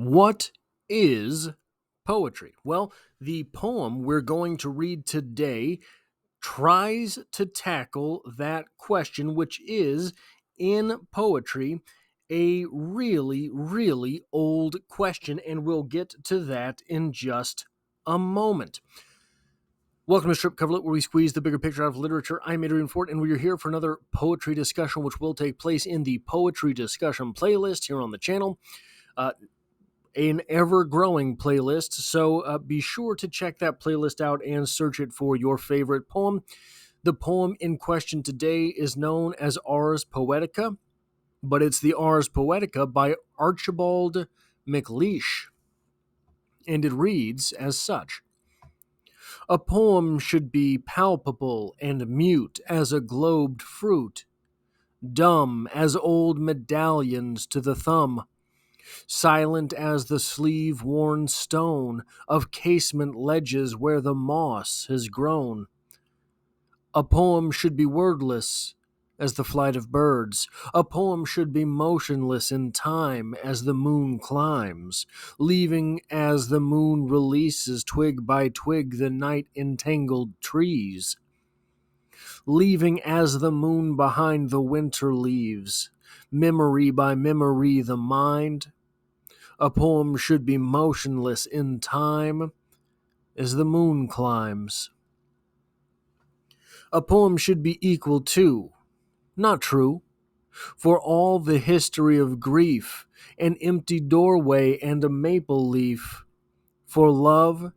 What is poetry? Well, the poem we're going to read today tries to tackle that question, which is, in poetry, a really old question, and we'll get to that in just a moment. Welcome to Strip Coverlet, where we squeeze the bigger picture out of literature. I'm Adrian Fort, and we are here for another poetry discussion, which will take place in the Poetry Discussion playlist here on the channel. An ever-growing playlist, so be sure to check that playlist out and search it for your favorite poem. The poem in question today is known as Ars Poetica, but it's the Ars Poetica by Archibald Macleish, and it reads as such. A poem should be palpable and mute as a globed fruit, dumb as old medallions to the thumb, silent as the sleeve-worn stone of casement ledges where the moss has grown. A poem should be wordless as the flight of birds. A poem should be motionless in time as the moon climbs, leaving as the moon releases twig by twig the night-entangled trees, leaving as the moon behind the winter leaves, memory by memory the mind. A poem should be motionless in time as the moon climbs. A poem should be equal to, not true, for all the history of grief, an empty doorway and a maple leaf, for love,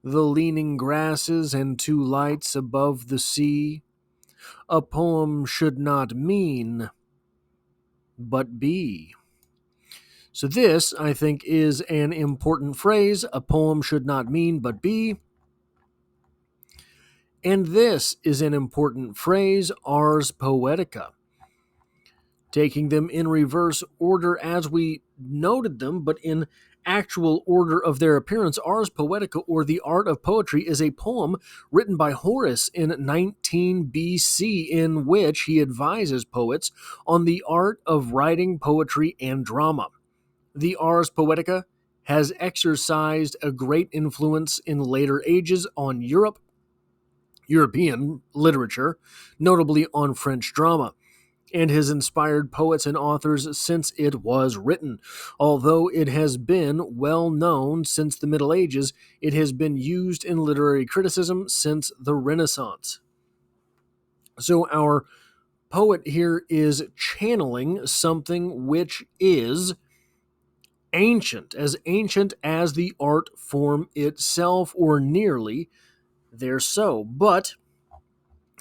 the leaning grasses and two lights above the sea. A poem should not mean, but be. So this, I think, is an important phrase. A poem should not mean but be. And this is an important phrase, Ars Poetica. Taking them in reverse order as we noted them, but in actual order of their appearance, Ars Poetica, or The Art of Poetry, is a poem written by Horace in 19 BC, in which he advises poets on the art of writing poetry and drama. The Ars Poetica has exercised a great influence in later ages on European literature, notably on French drama, and has inspired poets and authors since it was written. Although it has been well known since the Middle Ages, it has been used in literary criticism since the Renaissance. So our poet here is channeling something which is ancient as the art form itself, or nearly there so. But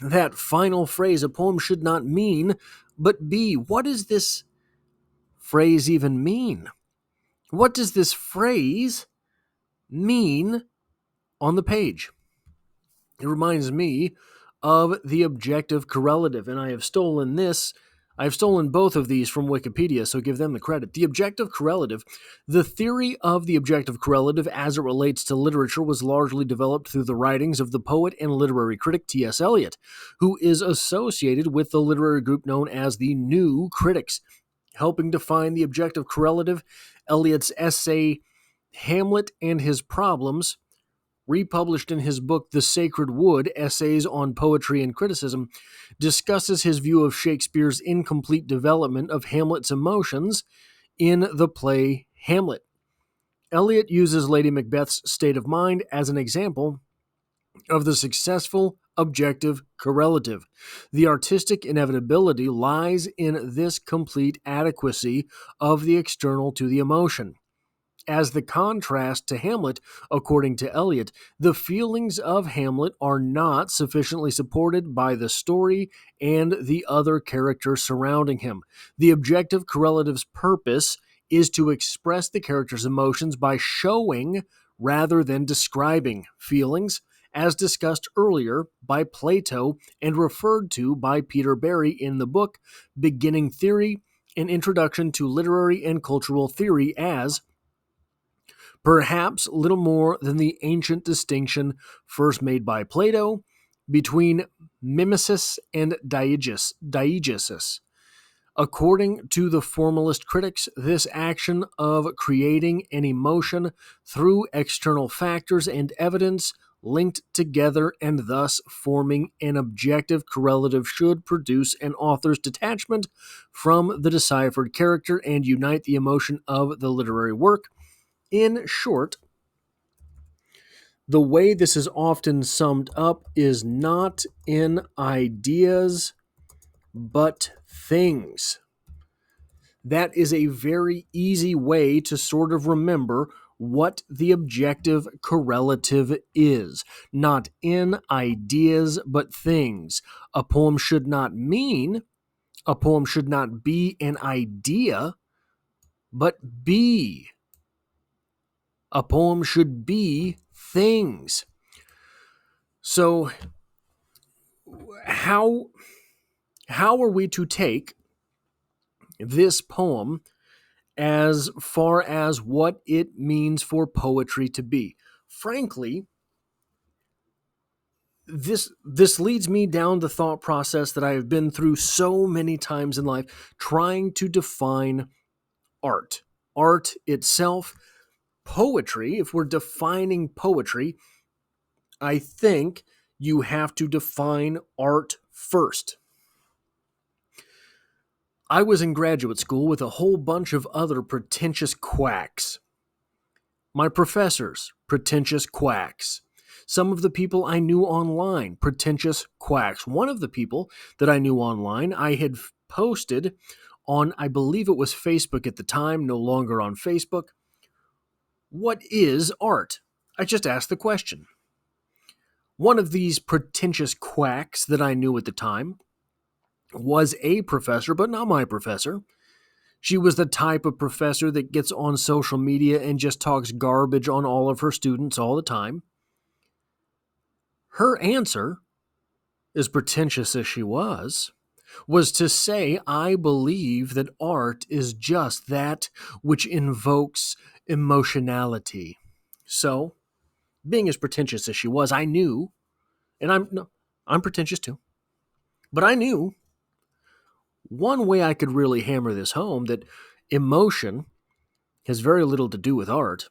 that final phrase, a poem should not mean but be. What does this phrase even mean? What does this phrase mean on the page? It reminds me of the objective correlative, and I've stolen both of these from Wikipedia, so give them the credit. The objective correlative, the theory of the objective correlative as it relates to literature, was largely developed through the writings of the poet and literary critic T.S. Eliot, who is associated with the literary group known as the New Critics. Helping define the objective correlative, Eliot's essay Hamlet and His Problems, republished in his book The Sacred Wood, Essays on Poetry and Criticism, discusses his view of Shakespeare's incomplete development of Hamlet's emotions in the play Hamlet. Eliot uses Lady Macbeth's state of mind as an example of the successful objective correlative. The artistic inevitability lies in this complete adequacy of the external to the emotion. As the contrast to Hamlet, according to Eliot, the feelings of Hamlet are not sufficiently supported by the story and the other characters surrounding him. The objective correlative's purpose is to express the character's emotions by showing rather than describing feelings, as discussed earlier by Plato and referred to by Peter Barry in the book Beginning Theory, an Introduction to Literary and Cultural Theory, as perhaps little more than the ancient distinction first made by Plato between mimesis and diegesis. According to the formalist critics, this action of creating an emotion through external factors and evidence linked together and thus forming an objective correlative should produce an author's detachment from the deciphered character and unite the emotion of the literary work. In short, the way this is often summed up is not in ideas, but things. That is a very easy way to sort of remember what the objective correlative is. Not in ideas, but things. A poem should not be an idea, but be. A poem should be things. So, how are we to take this poem as far as what it means for poetry to be? Frankly, this leads me down the thought process that I have been through so many times in life, trying to define art. Art itself, poetry, if we're defining poetry, I think you have to define art first. I was in graduate school with a whole bunch of other pretentious quacks. My professors, pretentious quacks. Some of the people I knew online, pretentious quacks. One of the people that I knew online, I had posted on, I believe it was Facebook at the time, no longer on Facebook. What is art? I just asked the question. One of these pretentious quacks that I knew at the time was a professor, but not my professor. She was the type of professor that gets on social media and just talks garbage on all of her students all the time. Her answer, as pretentious as she was to say, I believe that art is just that which invokes emotionality. So, being as pretentious as she was, I knew, and I'm pretentious too, but I knew one way I could really hammer this home, that emotion has very little to do with art,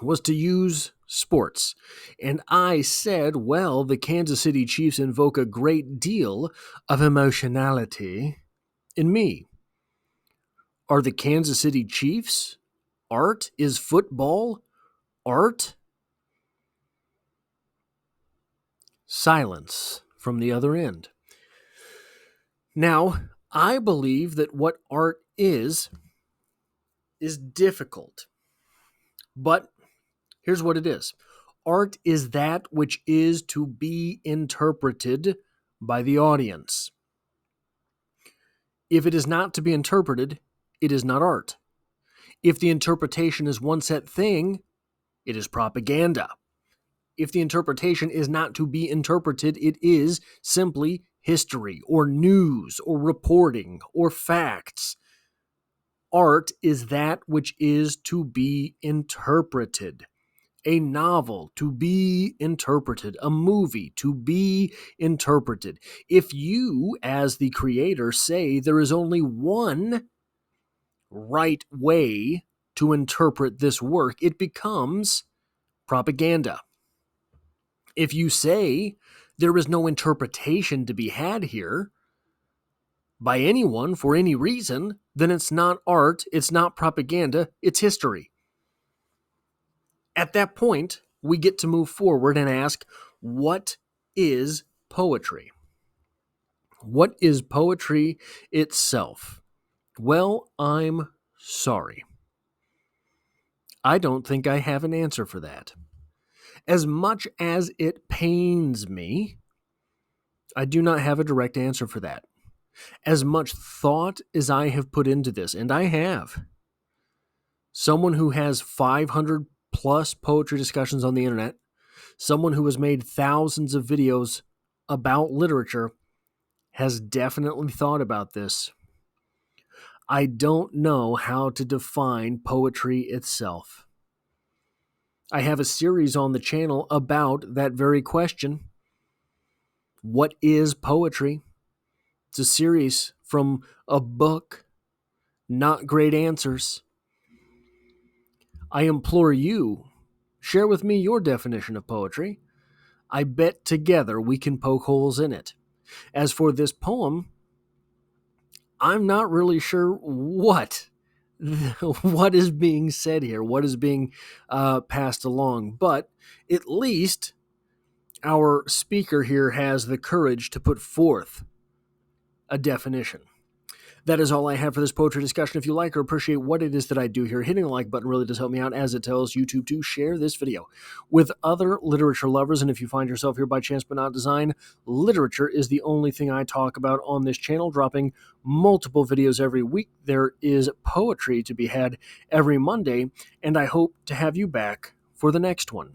was to use sports. And I said, well, the Kansas City Chiefs invoke a great deal of emotionality in me. Are the Kansas City Chiefs art? Is football art? Silence from the other end. Now, I believe that what art is difficult. But here's what it is. Art is that which is to be interpreted by the audience. If it is not to be interpreted, it is not art. If the interpretation is one set thing, it is propaganda. If the interpretation is not to be interpreted, it is simply history or news or reporting or facts. Art is that which is to be interpreted. A novel to be interpreted, a movie to be interpreted. If you, as the creator, say there is only one right way to interpret this work, it becomes propaganda. If you say there is no interpretation to be had here by anyone for any reason, then it's not art, it's not propaganda, it's history. At that point, we get to move forward and ask, what is poetry? What is poetry itself? Well, I'm sorry. I don't think I have an answer for that. As much as it pains me, I do not have a direct answer for that. As much thought as I have put into this, and I have, someone who has 500 plus poetry discussions on the internet, someone who has made thousands of videos about literature, has definitely thought about this. I don't know how to define poetry itself. I have a series on the channel about that very question. What is poetry? It's a series from a book, not great answers. I implore you, share with me your definition of poetry. I bet together we can poke holes in it. As for this poem, I'm not really sure what is being said here, what is being passed along, but at least our speaker here has the courage to put forth a definition. That is all I have for this poetry discussion. If you like or appreciate what it is that I do here, hitting the like button really does help me out, as it tells YouTube to share this video with other literature lovers. And if you find yourself here by chance but not design, literature is the only thing I talk about on this channel, dropping multiple videos every week. There is poetry to be had every Monday, and I hope to have you back for the next one.